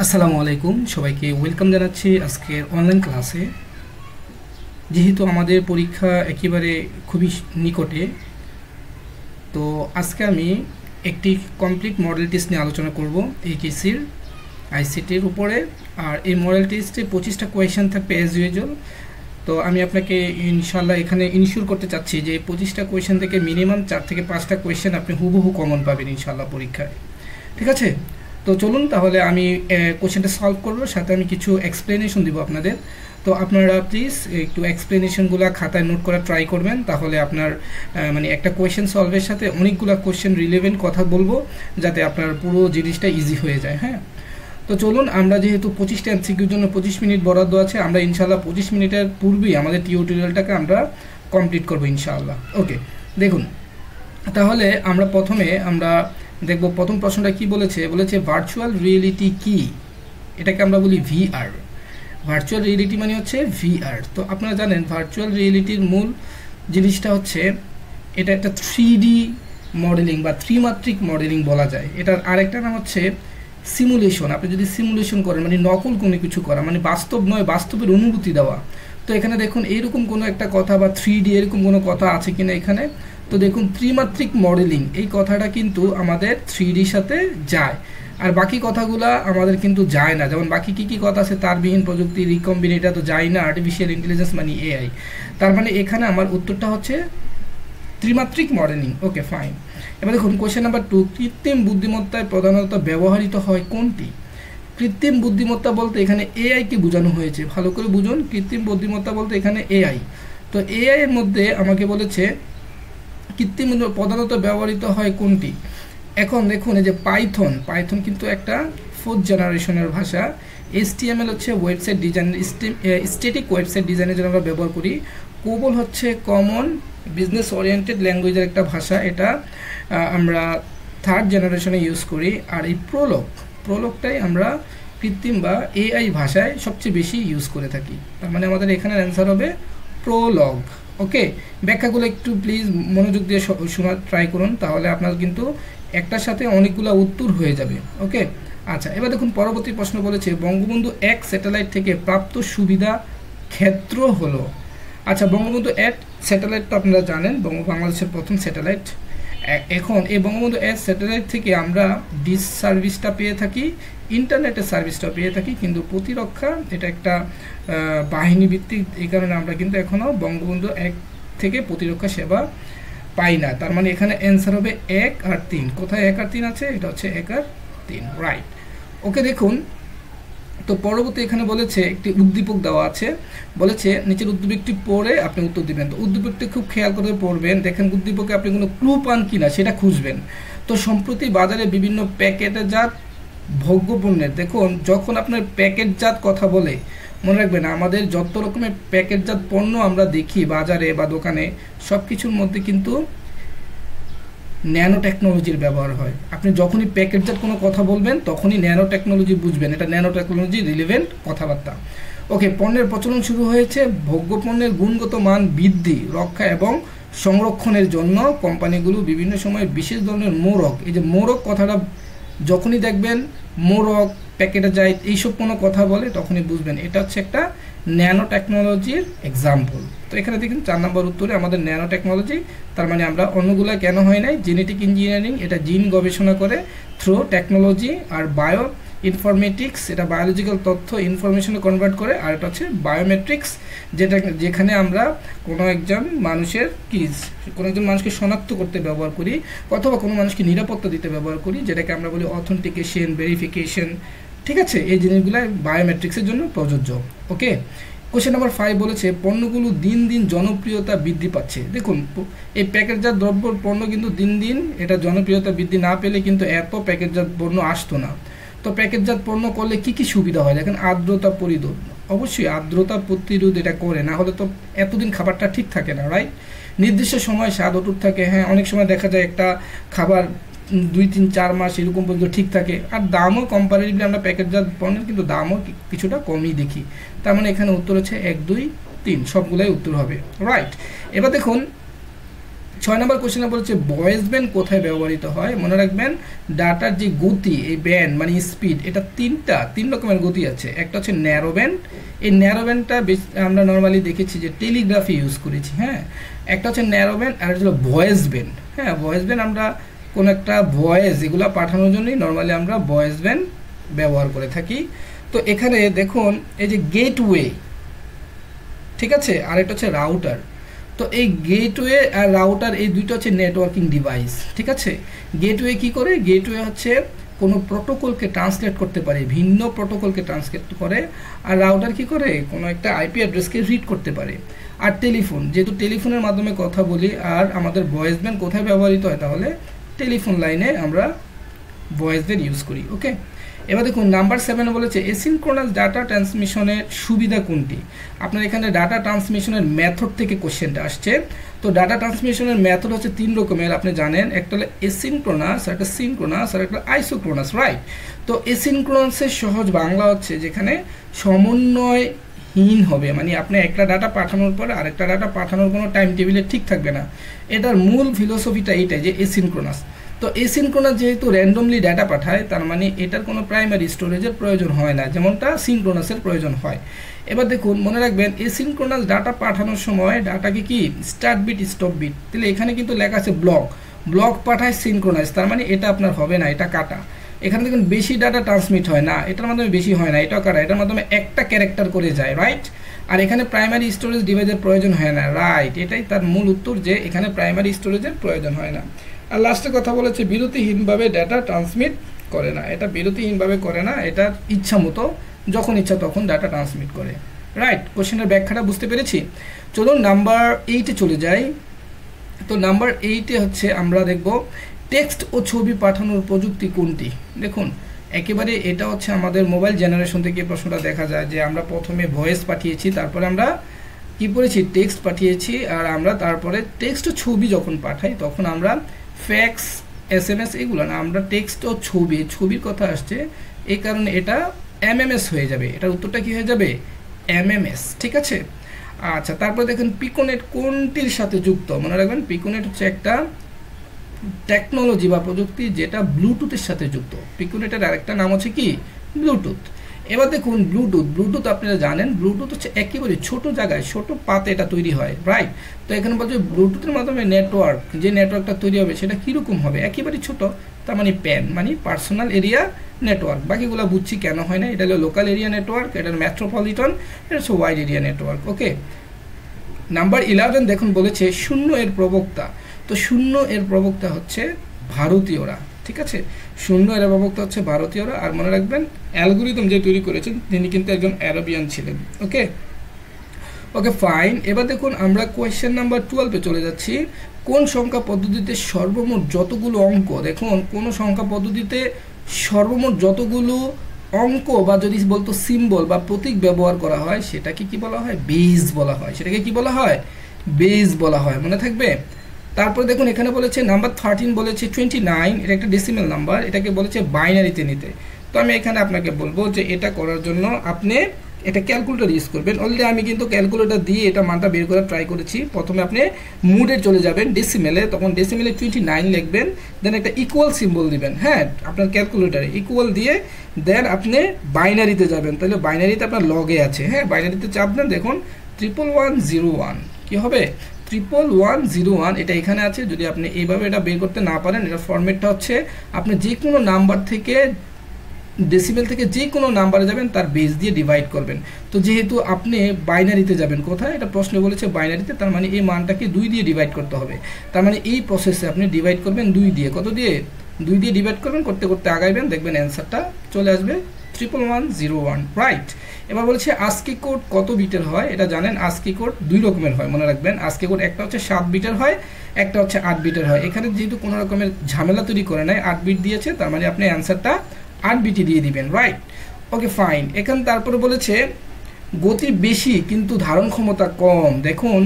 আসসালামু আলাইকুম সবাইকে ওয়েলকাম জানাচ্ছি আজকের অনলাইন ক্লাসে। যেহেতু আমাদের পরীক্ষা একেবারে খুবই নিকটে, তো আজকে আমি একটি কমপ্লিট মডেল টেস্ট নিয়ে আলোচনা করব এইচএসসির আইসিটির উপরে। আর এই মডেল টেস্টে 25টা কোয়েশ্চেন থাকবে অ্যাজ ইউজুয়াল। তো আমি আপনাকে ইনশাল্লাহ এখানে ইনশিওর করতে চাচ্ছি যে 25টা কোয়েশ্চেন থেকে মিনিমাম 4 থেকে 5টা কোয়েশ্চেন আপনি হুবহু কমন পাবেন ইনশাল্লাহ পরীক্ষায়। ঠিক আছে, তো চলুন তাহলে আমি কোশ্চেনটা সলভ করবো, সাথে আমি কিছু এক্সপ্লেনেশন দিব আপনাদের। তো আপনারা প্লিজ একটু এক্সপ্লেনেশনগুলো খাতায় নোট করা ট্রাই করবেন, তাহলে আপনার মানে একটা কোয়েশ্চেন সলভের সাথে অনেকগুলো কোয়েশ্চেন রিলেভেন্ট কথা বলবো, যাতে আপনার পুরো জিনিসটা ইজি হয়ে যায়। হ্যাঁ, তো চলুন, আমরা যেহেতু 25টা এমসিকিউর জন্য 25 মিনিট বরাদ্দ আছে, আমরা ইনশাল্লাহ 25 মিনিটের পূর্বেই আমাদের টিউটোরিয়ালটাকে আমরা কমপ্লিট করবো ইনশাআল্লাহ। ওকে, দেখুন তাহলে আমরা প্রথমে দেখব প্রথম প্রশ্নটা কি বলেছে ভার্চুয়াল রিয়েলিটি কি। এটাকে আমরা বলি ভিআর। ভার্চুয়াল রিয়েলিটি মানে হচ্ছে ভিআর। তো আপনারা জানেন ভার্চুয়াল রিয়েলিটির মূল জিনিসটা হচ্ছে এটা একটা 3D মডেলিং বা ত্রিমাত্রিক মডেলিং বলা যায়। এটার আরেকটা নাম হচ্ছে সিমুলেশন। আপনি যদি সিমুলেশন করেন মানে নকল কোনো কিছু করা, মানে বাস্তব নয়, বাস্তবের অনুভূতি দেওয়া। তো এখানে দেখুন এইরকম কোনো একটা কথা বা 3D এরকম কোনো কথা আছে কিনা এখানে। তো দেখুন ত্রিমাত্রিক মডেলিং এই কথাটা কিন্তু আমাদের 3Dর সাথে যায়, আর বাকি কথাগুলা আমাদের কিন্তু যায় না। যেমন বাকি কি কথা আছে, তারবিহীন প্রযুক্তি, রিকম্বিনেটর তো যায় না, আর্টিফিশিয়াল ইন্টেলিজেন্স মানে এআই। তার মানে এখানে আমার উত্তরটা হচ্ছে ত্রিমাত্রিক মডেলিং। Okay fine. এবার দেখুন কোয়েশ্চেন নাম্বার 2, কৃত্রিম বুদ্ধিমত্তায় প্রধানত ব্যবহৃত হয় কোনটি। কৃত্রিম বুদ্ধিমত্তা বলতে এখানে এআই কে বোঝানো হয়েছে, ভালো করে বুঝুন। কৃত্রিম বুদ্ধিমত্তা বলতে এখানে এআই। তো এআই এর মধ্যে আমাকে বলেছে কৃত্রিম প্রধানত ব্যবহৃত হয় কোনটি। এখন দেখুন এই যে পাইথন কিন্তু একটা 4th জেনারেশনের ভাষা। HTML হচ্ছে ওয়েবসাইট ডিজাইন, স্ট্যাটিক ওয়েবসাইট ডিজাইনের জন্য আমরা ব্যবহার করি। কোবল হচ্ছে কমন বিজনেস ওরিয়েন্টেড ল্যাঙ্গুয়েজের একটা ভাষা, এটা আমরা 3rd জেনারেশনে ইউজ করি। আর এই প্রোলগটাই আমরা কৃত্রিম বা এআই ভাষায় সবচেয়ে বেশি ইউজ করে থাকি। তার মানে আমাদের এখানে অ্যান্সার হবে প্রোলগ। ওকে, ব্যাখ্যাগুলো একটু প্লিজ মনোযোগ দিয়ে শোনার ট্রাই করুন, তাহলে আপনার কিন্তু একটার সাথে অনেকগুলো উত্তর হয়ে যাবে। ওকে, আচ্ছা এবার দেখুন পরবর্তী প্রশ্ন বলেছে বঙ্গবন্ধু 1 স্যাটেলাইট থেকে প্রাপ্ত সুবিধা ক্ষেত্র হলো। আচ্ছা, বঙ্গবন্ধু 1 স্যাটেলাইট তো আপনারা জানেন বাংলাদেশের প্রথম স্যাটেলাইট। এখন এই বঙ্গবন্ধু 1 স্যাটেলাইট থেকে আমরা ডিশ সার্ভিসটা পেয়ে থাকি, ইন্টারনেটের সার্ভিসটা পেয়ে থাকি, কিন্তু প্রতিরক্ষা এটা একটা বাহিনী ভিত্তিক, এই কারণে আমরা কিন্তু এখনও বঙ্গবন্ধু 1 থেকে প্রতিরক্ষা সেবা পাই না। তার মানে এখানে অ্যান্সার হবে 1 আর 3। কোথায় 1 আর 3 আছে, এটা হচ্ছে 1 আর 3, রাইট। ওকে, দেখুন তো পরবর্তী এখানে বলেছে একটি উদ্দীপক দেওয়া আছে, বলেছে নিচের উদ্দীপকটি পড়ে আপনি উত্তর দিবেন। তো উদ্দীপকটি খুব খেয়াল করে পড়বেন, দেখেন উদ্দীপকে আপনি কোনো ক্লু পান কিনা সেটা খুঁজবেন। তো সম্প্রতি বাজারে বিভিন্ন প্যাকেটজাত ভোগ্যপণ্যের, দেখুন যখন আপনার প্যাকেটজাত কথা বলে মনে রাখবেন আমাদের যত রকমের প্যাকেটজাত পণ্য আমরা দেখি বাজারে বা দোকানে, সব কিছুর মধ্যে কিন্তু ন্যানো টেকনোলজির ব্যবহার হয়। আপনি যখনই প্যাকেটজাত কোনো কথা বলবেন তখনই ন্যানো টেকনোলজি বুঝবেন, এটা ন্যানো টেকনোলজি রিলেভেন্ট কথাবার্তা। ওকে, পণ্যের প্রচলন শুরু হয়েছে ভোগ্যপণ্যের গুণগত মান বৃদ্ধি, রক্ষা এবং সংরক্ষণের জন্য কোম্পানিগুলো বিভিন্ন সময় বিশেষ ধরনের মোড়ক, এই যে মোড়ক কথাটা যখনই দেখবেন মোড়ক প্যাকেটজাত এইসব কোনো কথা বলে তখনই বুঝবেন এটা হচ্ছে একটা ন্যানো টেকনোলজির এক্সাম্পল। তো এখানে দেখুন 4 নম্বর উত্তরে আমাদের ন্যানো টেকনোলজি। তার মানে আমরা অন্যগুলো কেন হয় নাই, জেনেটিক ইঞ্জিনিয়ারিং এটা জিন গবেষণা করে থ্রু টেকনোলজি, আর বায়ো ইনফরমেটিক্স এটা বায়োলজিক্যাল তথ্য ইনফরমেশনে কনভার্ট করে, আর এটা হচ্ছে বায়োমেট্রিক্স যেখানে আমরা কোনো একজন মানুষকে শনাক্ত করতে ব্যবহার করি, অথবা কোনো মানুষকে নিরাপত্তা দিতে ব্যবহার করি, যেটাকে আমরা বলি অথেন্টিকেশন, ভেরিফিকেশন। ঠিক আছে, এই জিনিসগুলো বায়োমেট্রিক্সের জন্য প্রযোজ্য। ওকে, কোশ্চেন নাম্বার 5 বলেছে পণ্যগুলো দিন দিন জনপ্রিয়তা বৃদ্ধি পাচ্ছে। দেখুন এই প্যাকেটজাত দ্রব্যর পণ্য কিন্তু দিন দিন এটা জনপ্রিয়তা বৃদ্ধি না পেলে কিন্তু এত প্যাকেটজাত পণ্য আসতো না। তো প্যাকেটজাত পণ্য করলে কি কি সুবিধা হয়, দেখেন আর্দ্রতা পরিরোধ, অবশ্যই আর্দ্রতা প্রতিরোধ এটা করে, না হলে তো এতদিন খাবারটা ঠিক থাকে না, রাইট। নির্দিষ্ট সময় স্বাদ অটুট থাকে, হ্যাঁ অনেক সময় দেখা যায় একটা খাবার 2-3-4 মাস এরকম পর্যন্ত ঠিক থাকে। আর দামও কম্পারেটিভলি আমরা প্যাকেটজাত পণ্যের কিন্তু দামও কিছুটা কমই দেখি। তার মানে এখানে উত্তর হচ্ছে 1, 2, 3 সবগুলাই উত্তর হবে, রাইট। এবার দেখুন 6 নম্বর কোশ্চেনে বলছে ভয়েস ব্যান্ড কোথায় ব্যবহৃত হয়। মনে রাখবেন ডাটার যে গতি, এই ব্যান্ড মানে স্পিড, এটা তিন রকমের গতি আছে। একটা হচ্ছে ন্যারো ব্যান্ড, এই ন্যারো ব্যান্ডটা আমরা নর্মালি দেখেছি যে টেলিগ্রাফি ইউজ করেছি। হ্যাঁ, একটা হচ্ছে ন্যারো ব্যান্ড আর হচ্ছে ভয়েস ব্যান্ড। হ্যাঁ, ভয়েস ব্যান্ড আমরা কোনো একটা ভয়েস এগুলো পাঠানোর জন্যই নর্মালি আমরা ভয়েস ব্যান্ড ব্যবহার করে থাকি। তো এখানে দেখুন এই যে গেটওয়ে, ঠিক আছে, আর এটা হচ্ছে রাউটার। তো এই গেটওয়ে আর রাউটার এই দুইটা হচ্ছে নেটওয়ার্কিং ডিভাইস, ঠিক আছে। গেটওয়ে কি করে, গেটওয়ে হচ্ছে কোনো প্রোটোকলকে ট্রান্সলেট করতে পারে, ভিন্ন প্রোটোকলকে ট্রান্সলেট করে। আর রাউটার কি করে, কোনো একটা আইপি অ্যাড্রেসকে রিড করতে পারে। আর টেলিফোন, যেহেতু টেলিফোনের মাধ্যমে কথা বলি, আর আমাদের ভয়েস ব্যান্ড কোথায় ব্যবহৃত হয়, তাহলে টেলিফোন লাইনে আমরা ভয়েস ব্যান্ড ইউজ করি। ওকে, এবার দেখুন নাম্বার 7 বলেছে এসিনক্রোনাস ডাটা ট্রান্সমিশনের সুবিধা কোনটি। আপনার এখানে ডাটা ট্রান্সমিশনের মেথড থেকে কোশ্চেনটা আসছে। তো ডাটা ট্রান্সমিশনের মেথড হচ্ছে 3 রকমের, আপনি জানেন। একটা হলো এসিনক্রোনাস, একটা সিনক্রোনাস, আর একটা আইসোক্রোনাস, রাইট। তো এসিনক্রোনাসের সহজ বাংলা হচ্ছে যেখানে সমন্বয়হীন হবে, মানে আপনি একটা ডাটা পাঠানোর পরে আরেকটা ডাটা পাঠানোর কোনো টাইম টেবিলে ঠিক থাকবে না। এটার মূল ফিলোসফিটা এইটাই যে এসিনক্রোনাস। তো এসিনক্রোনাস যেহেতু র্যান্ডমলি ডাটা পাঠায়, তার মানে এটার কোনো প্রাইমারি স্টোরেজের প্রয়োজন হয় না, যেমনটা সিনক্রোনাসের প্রয়োজন হয়। এবার দেখুন মনে রাখবেন এসিনক্রোনাস ডাটা পাঠানোর সময় ডাটাকে কি স্টার্ট বিট স্টপ বিট, তাহলে এখানে কিন্তু লেখা আছে ব্লক পাঠায় সিনক্রোনাস, তার মানে এটা আপনার হবে না, এটা কাটা। এখানে দেখুন বেশি ডাটা ট্রান্সমিট হয় না, এটার মাধ্যমে বেশি হয় না, এটাও কাটা, এটার মাধ্যমে একটা ক্যারেক্টার করে যায়, রাইট। আর এখানে প্রাইমারি স্টোরেজ ডিভাইসের প্রয়োজন হয় না, রাইট। এটাই তার মূল উত্তর, যে এখানে প্রাইমারি স্টোরেজের প্রয়োজন হয় না। আর লাস্টে কথা বলেছে বিরতিহীনভাবে ডাটা ট্রান্সমিট করে না, এটা বিরতিহীনভাবে করে না, এটা ইচ্ছা মতো যখন ইচ্ছা তখন ডাটা ট্রান্সমিট করে, রাইট। কোশ্চেনের ব্যাখ্যাটা বুঝতে পেরেছি। চলুন নাম্বার 8-এ চলে যাই। তো নাম্বার 8-এ হচ্ছে আমরা দেখব টেক্সট ও ছবি পাঠানোর প্রযুক্তি কোনটি। দেখুন একেবারে এটা হচ্ছে আমাদের মোবাইল জেনারেশন থেকে প্রশ্নটা দেখা যায়, যে আমরা প্রথমে ভয়েস পাঠিয়েছি, তারপরে আমরা কি করেছি, টেক্সট পাঠিয়েছি। আর আমরা তারপরে টেক্সট ও ছবি যখন পাঠাই তখন আমরা ফ্যাক্স, SMS এগুলো না, আমরা টেক্সট ও ছবির কথা আসছে, এই কারণে এটা MMS হয়ে যাবে। এটার উত্তরটা কি হয়ে যাবে, MMS, ঠিক আছে। আচ্ছা, তারপরে দেখেন পিকোনেট কোনটির সাথে যুক্ত। মনে রাখবেন পিকোনেট হচ্ছে একটা টেকনোলজি বা প্রযুক্তি যেটা ব্লুটুথের সাথে যুক্ত। পিকোনেটের আরেকটা নাম হচ্ছে কি, ব্লুটুথ। এবার দেখুন ব্লুটুথ আপনারা জানেন, ব্লুটুথ হচ্ছে একেবারে ছোট জায়গায় ছোট পাতে এটা তৈরি হয়, রাইট। তো এখানে বলছে ব্লুটুথের মাধ্যমে নেটওয়ার্ক, যে নেটওয়ার্কটা তৈরি হবে সেটা কীরকম হবে, একেবারে ছোট, তার মানে প্যান মানে পার্সোনাল এরিয়া নেটওয়ার্ক। বাকিগুলো বুঝছি কেন হয় না, এটা হলো লোকাল এরিয়া নেটওয়ার্ক, এটা মেট্রোপলিটন, এটা হচ্ছে ওয়াইড এরিয়া নেটওয়ার্ক। ওকে, নাম্বার 11 দেখুন বলেছে শূন্য এর প্রবক্তা। তো শূন্য এর প্রবক্তা হচ্ছে ভারতীয়রা, ঠিক আছে। শূন্য এর প্রবক্তা হচ্ছে ভারতীয়রা। আর মনে রাখবেন অ্যালগোরিদম যে তৈরি করেছেন তিনি কিন্তু একজন আরবিয়ান ছিলেন। ওকে ওকে ফাইন। এবার দেখুন আমরা কোয়েশ্চেন নাম্বার 12-এ চলে যাচ্ছি। কোন সংখ্যা পদ্ধতিতে সর্বমোট যতগুলো অঙ্ক, দেখুন কোন সংখ্যা পদ্ধতিতে সর্বমোট যতগুলো অঙ্ক বা যদি বলতো সিম্বল বা প্রতীক ব্যবহার করা হয় সেটাকে কি বলা হয়, বেস বলা হয়। সেটাকে কি বলা হয়, বেস বলা হয়, মনে থাকবে। তারপরে দেখুন এখানে বলেছে নাম্বার 13 বলেছে 29, এটা একটা ডেসিমেল নাম্বার, এটাকে বলেছে বাইনারিতে নিতে। তো আমি এখানে আপনাকে বলবো যে এটা করার জন্য আপনি এটা ক্যালকুলেটর ইউজ করবেন। অলরেডি আমি কিন্তু ক্যালকুলেটর দিয়ে এটা মানটা বের করার ট্রাই করেছি। প্রথমে আপনি মুডে চলে যাবেন ডেসিমেলে, তখন ডেসিমেলে 29 লিখবেন, দেন একটা ইকুয়াল সিম্বল দিবেন, হ্যাঁ আপনার ক্যালকুলেটারে ইকুয়াল দিয়ে, দেন আপনি বাইনারিতে যাবেন, তাহলে বাইনারিতে আপনার লগে আছে, হ্যাঁ বাইনারিতে চাপ দেন, দেখুন 1101 কি হবে, 1101, এটা এখানে আছে। যদি আপনি এইভাবে এটা বের করতে না পারেন, এটা ফরম্যাটটা হচ্ছে আপনি যে কোনো নাম্বার থেকে, ডেসিমেল থেকে যে কোনো নাম্বারে যাবেন তার বেস দিয়ে ডিভাইড করবেন। তো যেহেতু আপনি বাইনারিতে যাবেন, কোথায়, এটা প্রশ্নে বলেছে বাইনারিতে, তার মানে এই মানটাকে 2 দিয়ে ডিভাইড করতে হবে। তার মানে এই প্রসেসে আপনি ডিভাইড করবেন 2 দিয়ে, কত দিয়ে, 2 দিয়ে ডিভাইড করবেন, করতে করতে আগাইবেন, দেখবেন অ্যান্সারটা চলে আসবে 1101, রাইট। এবার বলছে আস্কি কোড কত বিটের হয়। এটা জানেন আস্কি কোড 2 রকমের হয়, মনে রাখবেন। আস্কি কোড একটা হচ্ছে 7 বিটের হয়, একটা হচ্ছে 8 বিটের হয়। এখানে যেহেতু কোনো রকমের ঝামেলা তৈরি করে নাই, 8 বিট দিয়েছে, তার মানে আপনি অ্যান্সারটা 8 বিটই দিয়ে দিবেন, রাইট। Okay fine. এখানে তারপরে বলেছে গতি বেশি কিন্তু ধারণ ক্ষমতা কম। দেখুন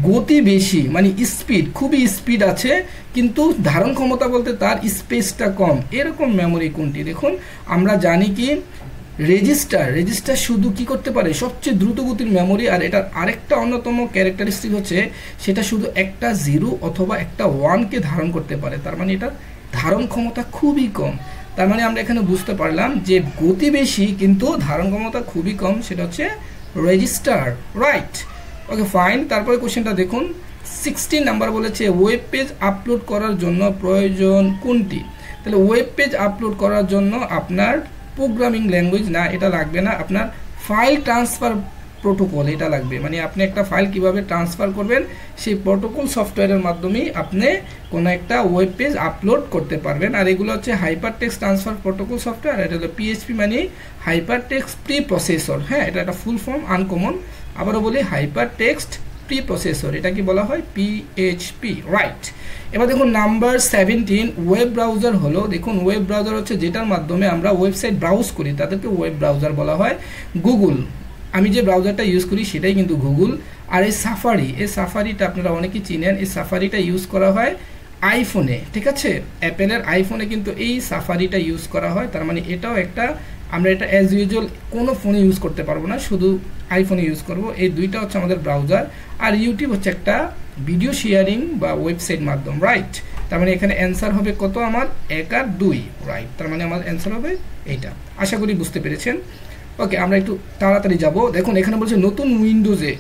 গতি বেশি মানে স্পিড, খুবই স্পিড আছে, কিন্তু ধারণ ক্ষমতা বলতে তার স্পেসটা কম, এরকম মেমোরি কোনটি। দেখুন আমরা জানি কি রেজিস্টার শুধু কি করতে পারে, সবচেয়ে দ্রুত গতির মেমোরি, আর এটার আরেকটা অন্যতম ক্যারেক্টারিস্টিক হচ্ছে সেটা শুধু একটা 0 অথবা একটা 1কে ধারণ করতে পারে। তার মানে এটার ধারণ ক্ষমতা খুবই কম। তার মানে আমরা এখানে বুঝতে পারলাম যে গতি বেশি কিন্তু ধারণ ক্ষমতা খুবই কম, সেটা হচ্ছে রেজিস্টার, রাইট। Okay fine. তারপরে কোশ্চেনটা দেখুন, 16 নাম্বার বলেছে ওয়েব পেজ আপলোড করার জন্য প্রয়োজন কোনটি। তাহলে ওয়েব পেজ আপলোড করার জন্য আপনার প্রোগ্রামিং ল্যাঙ্গুয়েজ না, এটা লাগবে না, আপনার ফাইল ট্রান্সফার প্রোটোকল এটা লাগবে। মানে আপনি একটা ফাইল কিভাবে ট্রান্সফার করবেন সেই প্রোটোকল সফটওয়্যারের মাধ্যমেই আপনি কোনো একটা ওয়েব পেজ আপলোড করতে পারবেন। আর এগুলো হচ্ছে hyper text transfer protocol software, এটা হলো পিএইচপি মানে হাইপার টেক্সট প্রি প্রসেসর। হ্যাঁ, এটা একটা ফুল ফর্ম, আনকমন। আবারও বলি হাইপার টেক্সট প্রি প্রসেসর, এটা কি বলা হয়, পিএইচপি, রাইট। এবার দেখুন নাম্বার 17, ওয়েব ব্রাউজার হলো, দেখুন ওয়েব ব্রাউজার হচ্ছে যেটার মাধ্যমে আমরা ওয়েবসাইট ব্রাউজ করি তাদেরকে ওয়েব ব্রাউজার বলা হয়। গুগল, আমি যে ব্রাউজারটা ইউজ করি সেটাই কিন্তু গুগল। আর এই সাফারিটা আপনারা অনেকেই চিনেন, এই সাফারিটা ইউজ করা হয় আইফোনে, ঠিক আছে, অ্যাপেলের আইফোনে কিন্তু এই সাফারিটা ইউজ করা হয়। তার মানে এটাও একটা, আমরা এটা অ্যাজ ইউজুয়াল কোনো ফোনে ইউজ করতে পারবো না, শুধু আইফোনে ইউজ করব। এই দুইটা হচ্ছে আমাদের ব্রাউজার। আর ইউটিউব হচ্ছে একটা ভিডিও শেয়ারিং বা ওয়েবসাইট মাধ্যম, রাইট। তার মানে এখানে অ্যান্সার হবে কত, আমার 1 আর 2, রাইট। তার মানে আমার অ্যান্সার হবে এইটা। আশা করি বুঝতে পেরেছেন। ওকে, আমরা একটু তাড়াতাড়ি যাব। দেখুন এখানে বলছে নতুন উইন্ডোজে,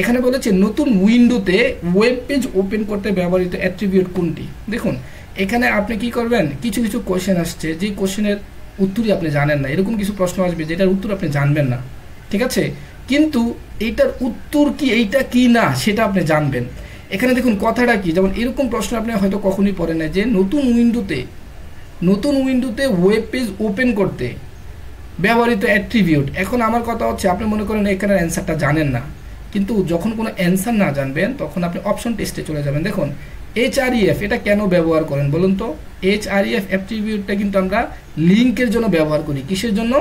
এখানে বলেছে নতুন উইন্ডোতে ওয়েব পেজ ওপেন করতে ব্যবহৃত অ্যাট্রিবিউট কোনটি। দেখুন এখানে আপনি কি করবেন, কিছু কিছু কোশ্চেন আসছে যে কোশ্চেনের উত্তরই আপনি জানেন না, এরকম কিছু প্রশ্ন আসবে যেটার উত্তর আপনি জানবেন না, ঠিক আছে, কিন্তু এইটার উত্তর কি এইটা কি না সেটা আপনি জানবেন। এখানে দেখুন কথাটা কি, যেমন এরকম প্রশ্ন আপনি হয়তো কখনোই পড়েন না যে নতুন উইন্ডোতে ওয়েব পেজ ওপেন করতে ব্যবহৃত অ্যাট্রিবিউট। এখন আমার কথা হচ্ছে আপনি মনে করেন এখানে অ্যান্সারটা জানেন না, কিন্তু যখন কোনো অ্যান্সার না জানবেন তখন আপনি অপশন টেস্টে চলে যাবেন। দেখুন এইচআরইএফ এটা কেন ব্যবহার করেন বলুন তো। এইচআরইএফ অ্যাট্রিবিউটটা কিন্তু আমরা লিঙ্কের জন্য ব্যবহার করি, কিসের জন্য,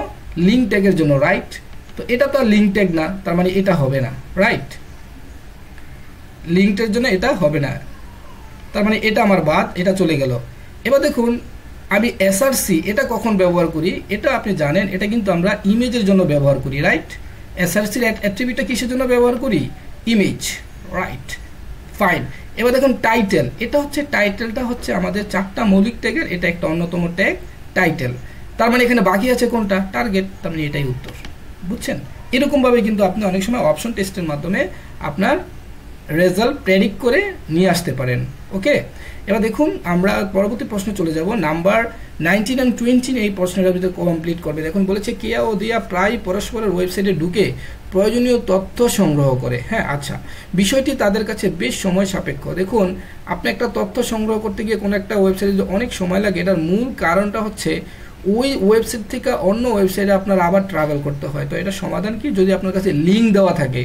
লিঙ্ক ট্যাগের জন্য, রাইট। তো এটা তো আর লিঙ্ক ট্যাগ না, তার মানে এটা হবে না, রাইট, লিঙ্ক ট্যাগের জন্য এটা হবে না, তার মানে এটা আমার বাদ, এটা চলে গেল। এবার দেখুন আমি এসআরসি এটা কখন ব্যবহার করি, এটা আপনি জানেন, এটা কিন্তু আমরা ইমেজের জন্য ব্যবহার করি, রাইট। এসআরসির অ্যাট্রিবিউটটা কিসের জন্য ব্যবহার করি, ইমেজ, রাইট, ফাইন। এবার দেখুন টাইটেল, টাইটেলটা হচ্ছে আমাদের 4টা মৌলিক ট্যাগের এটা একটা অন্যতম ট্যাগ, টাইটেল। তার মানে এখানে বাকি আছে কোনটা, টার্গেট, তার মানে এটাই উত্তর, বুঝছেন। এরকমভাবে কিন্তু আপনি অনেক সময় অপশন টেস্টের মাধ্যমে আপনার রেজাল্ট প্রেডিক্ট করে নিয়ে আসতে পারেন। ওকে, এবার দেখুন আমরা পরবর্তী প্রশ্নে চলে যাব। নাম্বার 19 এবং 20 এই প্রশ্নের ভিতরে কমপ্লিট করবে। দেখুন বলেছে কেয়া ও দিয়া প্রায় পরস্পরের ওয়েবসাইটে ঢুকে প্রয়োজনীয় তথ্য সংগ্রহ করে। হ্যাঁ, আচ্ছা, বিষয়টি তাদের কাছে বেশ সময় সাপেক্ষ। দেখুন আপনি একটা তথ্য সংগ্রহ করতে গিয়ে কোনো একটা ওয়েবসাইটে অনেক সময় লাগে, এটার মূল কারণটা হচ্ছে ওই ওয়েবসাইট থেকে অন্য ওয়েবসাইটে আপনার আবার ট্রাভেল করতে হয়। তো এটা সমাধান কি, যদি আপনার কাছে লিঙ্ক দেওয়া থাকে,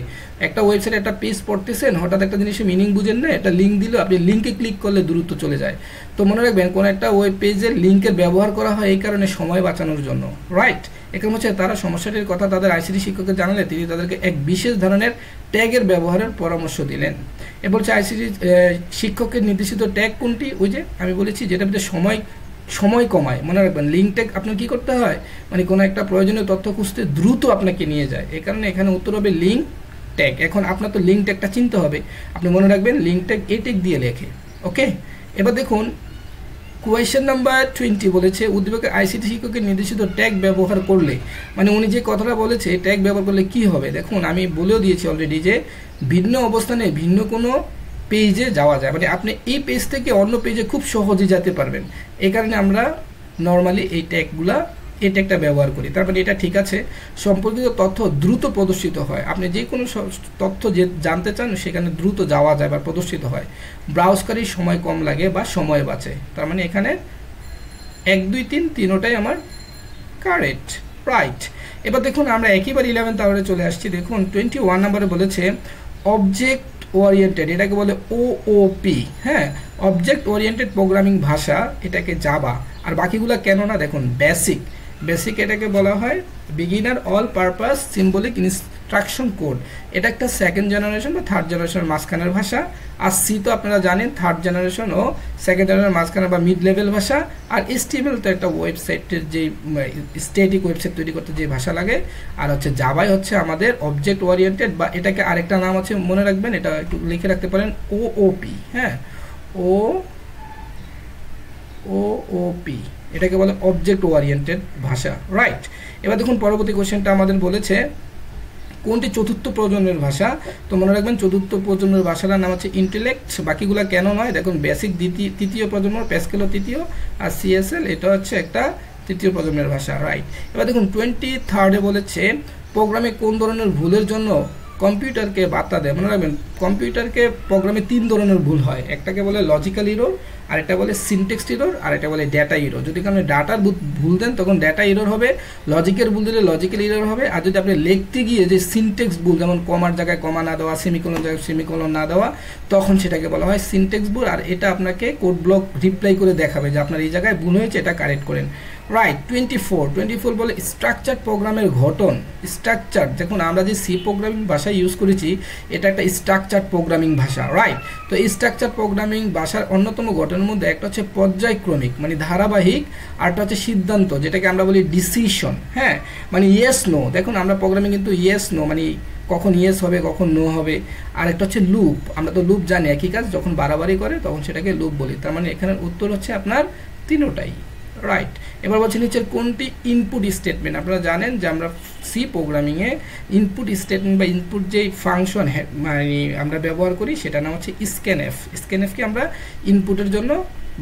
একটা ওয়েবসাইটে একটা পেজ পড়তেছেন, হঠাৎ একটা জিনিসের মিনিং বুঝেন না, এটা লিঙ্ক দিলে আপনি লিঙ্কে ক্লিক করলে দ্রুত চলে যায়। তো মনে রাখবেন কোনো একটা ওয়েব পেজের লিঙ্কের ব্যবহার করা হয় এই কারণে সময় বাঁচানোর জন্য, রাইট। এখানে হচ্ছে তারা সমস্যাটির কথা তাদের আইসিটি শিক্ষককে জানালে তিনি তাদেরকে এক বিশেষ ধরনের ট্যাগের ব্যবহারের পরামর্শ দিলেন। এ বলছে আইসিটি শিক্ষকের নির্দেশিত ট্যাগ কোনটি, ওই যে আমি বলেছি যেটা ভিতরে সময় কমায়। মনে রাখবেন লিঙ্ক ট্যাগ আপনার কী করতে হয়, মানে কোনো একটা প্রয়োজনীয় তথ্য খুঁজতে দ্রুত আপনাকে নিয়ে যায়, এই কারণে এখানে উত্তর হবে লিঙ্ক ট্যাগ। এখন আপনার তো লিঙ্ক ট্যাগটা চিনতে হবে, আপনি মনে রাখবেন লিঙ্ক ট্যাগ এ ট্যাগ দিয়ে লেখে। ওকে, এবার দেখুন কোয়েশ্চেন নাম্বার 20 বলেছে উদ্দীপকের আইসিটি শিক্ষকের নির্দেশিত ট্যাগ ব্যবহার করলে, মানে উনি যে কথাটা বলেছে ট্যাগ ব্যবহার করলে কি হবে। দেখুন আমি বলেও দিয়েছি অলরেডি যে ভিন্ন অবস্থানে ভিন্ন কোনো পেজে যাওয়া যায়, মানে আপনি এই পেজ থেকে অন্য পেজে খুব সহজে যেতে পারবেন। এই কারণে আমরা নর্মালি এই ট্যাগটা ব্যবহার করি। তার মানে এটা ঠিক আছে, সম্পর্কিত তথ্য দ্রুত প্রদর্শিত হয়। আপনি যে কোনো তথ্য যে জানতে চান সেখানে দ্রুত যাওয়া যায় বা প্রদর্শিত হয়। ব্রাউজকারীর সময় কম লাগে বা সময় বাঁচে। তার মানে এখানে 1, 2, 3 তিনোটাই আমার কারেক্ট, রাইট। এবার দেখুন আমরা একেবারে 11th আওয়ারে চলে আসছি। দেখুন 21 নম্বরে বলেছে অবজেক্ট ওরিয়েন্টেড, এটাকে বলে ওওপি। হ্যাঁ, অবজেক্ট ওরিয়েন্টেড প্রোগ্রামিং ভাষা, এটাকে জাভা। আর বাকিগুলো কেন না, দেখুন বেসিক এটাকে বলা হয় beginner all purpose symbolic instruction code, এটা একটা সেকেন্ড জেনারেশন বা থার্ড জেনারেশনের মাঝখানের ভাষা। আর সি তো আপনারা জানেন থার্ড জেনারেশন ও সেকেন্ড জেনারেশন মাঝখানে বা মিড লেভেল ভাষা। আর HTML তো একটা ওয়েবসাইটের যে স্ট্যাটিক ওয়েবসাইট তৈরি করতে যে ভাষা লাগে। আর হচ্ছে জাভাই হচ্ছে আমাদের অবজেক্ট ওরিয়েন্টেড, বা এটাকে আরেকটা নাম আছে মনে রাখবেন, এটা একটু লিখে রাখতে পারেন, ওওপি। হ্যাঁ, ওওপি এটাকে বলে অবজেক্ট ওরিয়েন্টেড ভাষা, রাইট। এবার দেখুন পরবর্তী কোশ্চেনটা আমাদের বলেছে কোনটি চতুর্থ প্রজন্মের ভাষা। তো মনে রাখবেন চতুর্থ প্রজন্মের ভাষাটার নাম হচ্ছে ইন্টেলেক্ট। বাকিগুলো কেন নয়, দেখুন বেসিক তৃতীয় প্রজন্ম, প্যাসকেলও তৃতীয়, আর CSL এটা হচ্ছে একটা তৃতীয় প্রজন্মের ভাষা, রাইট। এবার দেখুন 23 বলেছে প্রোগ্রামে কোন ধরনের ভুলের জন্য কম্পিউটারকে বার্তা দেয়। মনে রাখবেন কম্পিউটারকে প্রোগ্রামে 3 ধরনের ভুল হয়, একটাকে বলে লজিক্যাল ইরর, আরেকটা বলে সিনট্যাক্স ইরর, আর একটা বলে ডেটা ইরর। যদি আপনি ডাটার ভুল দেন তখন ডেটা ইরর হবে, লজিকের ভুল দিলে লজিক্যাল ইরর হবে। আর যদি আপনি লিখতে গিয়ে যে সিনট্যাক্স ভুল, যেমন কমার জায়গায় কমা না দেওয়া, সেমিকোলন জায়গায় সেমিকোলন না দেওয়া, তখন সেটাকে বলা হয় সিনট্যাক্স ভুল। আর এটা আপনাকে কোড ব্লক রিপ্লাই করে দেখাবে যে আপনার এই জায়গায় ভুল হয়েছে, এটা কারেক্ট করেন, রাইট। 24 বলে স্ট্রাকচার প্রোগ্রামের গঠন। স্ট্রাকচার, দেখুন আমরা যে সি প্রোগ্রামিং ভাষা ইউজ করেছি এটা একটা স্ট্রাকচার প্রোগ্রামিং ভাষা, রাইট। তো এই স্ট্রাকচার প্রোগ্রামিং ভাষার অন্যতম গঠনের মধ্যে একটা হচ্ছে পর্যায়ক্রমিক মানে ধারাবাহিক, আর একটা হচ্ছে সিদ্ধান্ত যেটাকে আমরা বলি ডিসিশন। হ্যাঁ, মানে ইয়েস নো, দেখুন আমরা প্রোগ্রামিং কিন্তু ইয়েস নো মানে কখন ইয়েস হবে কখন নো হবে। আর একটা হচ্ছে লুপ, আমরা তো লুপ জানি একই কাজ যখন বাড়াবাড়ি করে তখন সেটাকে লুপ বলি। তার মানে এখানের উত্তর হচ্ছে আপনার তিনোটাই, রাইট। এবার বলছি নিচের কোনটি ইনপুট স্টেটমেন্ট। আপনারা জানেন যে আমরা সি প্রোগ্রামিংয়ে ইনপুট স্টেটমেন্ট বা ইনপুট যেই ফাংশন মানে আমরা ব্যবহার করি সেটার নাম হচ্ছে স্ক্যানএফ। স্ক্যানএফকে আমরা ইনপুটের জন্য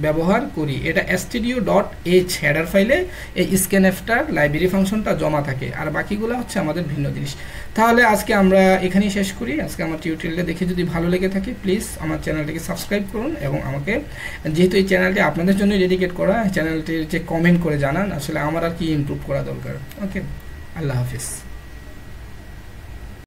ব্যবহার করি। এটা stdio.h হেডার ফাইলে এই স্ক্যানএফটার লাইব্রেরি ফাংশনটা জমা থাকে, আর বাকিগুলো হচ্ছে আমাদের ভিন্ন জিনিস। তাহলে আজকে আমরা এখানেই শেষ করি। আজকে আমার টিউটোরিয়ালটা দেখে যদি ভালো লেগে থাকে প্লিজ আমার চ্যানেলটিকে সাবস্ক্রাইব করুন, এবং আমাকে যেহেতু এই চ্যানেলটি আপনাদের জন্য ডেডিকেট করা, চ্যানেলটির যে কমেন্ট করে জানান আসলে আমার আর কি ইমপ্রুভ করা দরকার। ওকে, আল্লাহ হাফিজ।